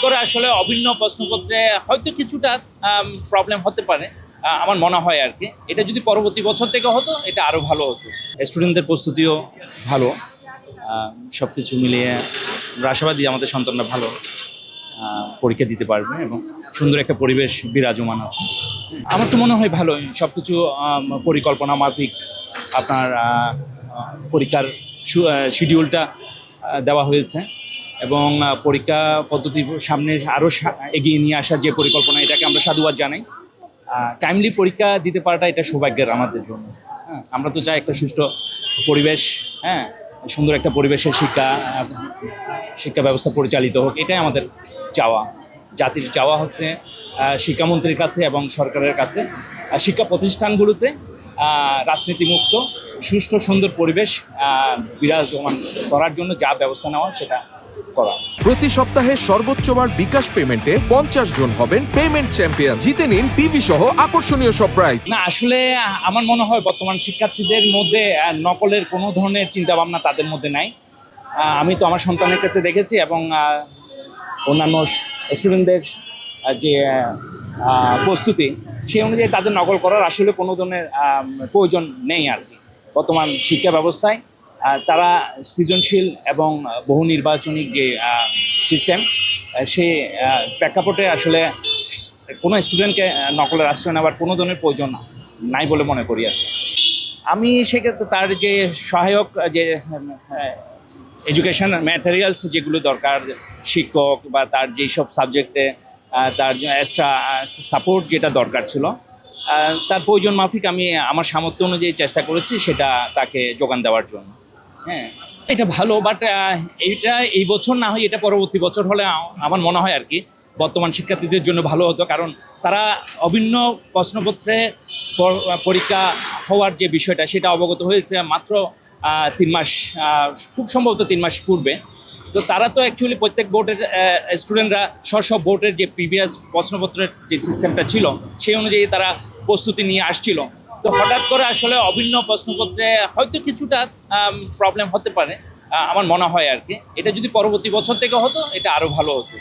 করে আসলে অভিন্ন প্রশ্নপত্রে হয়তো কিছুটা প্রবলেম হতে পারে আমার মনে হয় আর কি। এটা যদি পরবর্তী বছর থেকে হতো এটা আরও ভালো হতো। স্টুডেন্টদের প্রস্তুতিও ভালো, সব কিছু মিলিয়ে আমরা আশাবাদী আমাদের সন্তানরা ভালো পরীক্ষা দিতে পারবে এবং সুন্দর একটা পরিবেশ বিরাজমান আছে। আমার তো মনে হয় ভালোই সব কিছু পরিকল্পনা মাফিক আপনার পরীক্ষার শিডিউলটা দেওয়া হয়েছে এবং পরীক্ষা পদ্ধতি সামনে আরও এগিয়ে নিয়ে আসার যে পরিকল্পনা, এটাকে আমরা সাধুবাদ জানাই। টাইমলি পরীক্ষা দিতে পারাটা এটা সৌভাগ্যের আমাদের জন্য। হ্যাঁ, আমরা তো চাই একটা সুষ্ঠু পরিবেশ, হ্যাঁ, সুন্দর একটা পরিবেশের শিক্ষা ব্যবস্থা পরিচালিত হোক, এটাই আমাদের চাওয়া। জাতির চাওয়া হচ্ছে শিক্ষামন্ত্রীর কাছে এবং সরকারের কাছে শিক্ষা প্রতিষ্ঠানগুলোতে রাজনীতিমুক্ত সুষ্ঠু সুন্দর পরিবেশ বিরাজমান করার জন্য যা ব্যবস্থা নেওয়া সেটা করা। প্রতি সপ্তাহে সর্বোচ্চবার বিকাশ পেমেন্টে 50 জন হবেন পেমেন্ট চ্যাম্পিয়ন। জিতে নিন টিভি সহ আকর্ষণীয় সব প্রাইজ। না, আসলে আমার মনে হয় বর্তমান শিক্ষার্থীদের মধ্যে নকলের কোনো ধরনের চিন্তা ভাবনা তাদের মধ্যে নাই। আমি তো আমার সন্তানের ক্ষেত্রে দেখেছি এবং অন্যান্য স্টুডেন্টদের যে প্রস্তুতি, সেই অনুযায়ী তাদের নকল করার আসলে কোনো ধরনের প্রয়োজন নেই আর কি। বর্তমান শিক্ষা ব্যবস্থায় তারা সৃজনশীল এবং বহু নির্বাচনিক যে সিস্টেম, সে প্রেক্ষাপটে আসলে কোনো স্টুডেন্টকে নকলের আশ্রয় নেওয়ার কোনো ধরনের প্রয়োজন নাই বলে মনে করি আর কি। আমি সেক্ষেত্রে তার যে সহায়ক যে এডুকেশন ম্যাটেরিয়ালস যেগুলো দরকার, শিক্ষক বা তার যেসব সাবজেক্টে তার এক্সট্রা সাপোর্ট যেটা দরকার ছিল, তার প্রয়োজন মাফিক আমি আমার সামর্থ্য অনুযায়ী চেষ্টা করেছি সেটা তাকে যোগান দেওয়ার জন্য। হ্যাঁ, এটা ভালো, বাট এটা এই বছর না হয় এটা পরবর্তী বছর হলে আমার মনে হয় আর কি বর্তমান শিক্ষার্থীদের জন্য ভালো হতো, কারণ তারা অভিন্ন প্রশ্নপত্রে পরীক্ষা হওয়ার যে বিষয়টা সেটা অবগত হয়েছে মাত্র 3 মাস, খুব সম্ভবত 3 মাস পূর্বে। তো তারা তো অ্যাকচুয়ালি প্রত্যেক বোর্ডের স্টুডেন্টরা সব বোর্ডের যে প্রিভিয়াস প্রশ্নপত্রের যে সিস্টেমটা ছিল সেই অনুযায়ী তারা প্রস্তুতি নিয়ে আসছিল। তো হঠাৎ করে আসলে অভিন্ন প্রশ্নপত্রে হয়তো কিছুটা প্রবলেম হতে পারে আমার মনে হয় আর কি। এটা যদি পরবর্তী বছর থেকে হতো এটা আরও ভালো হতো।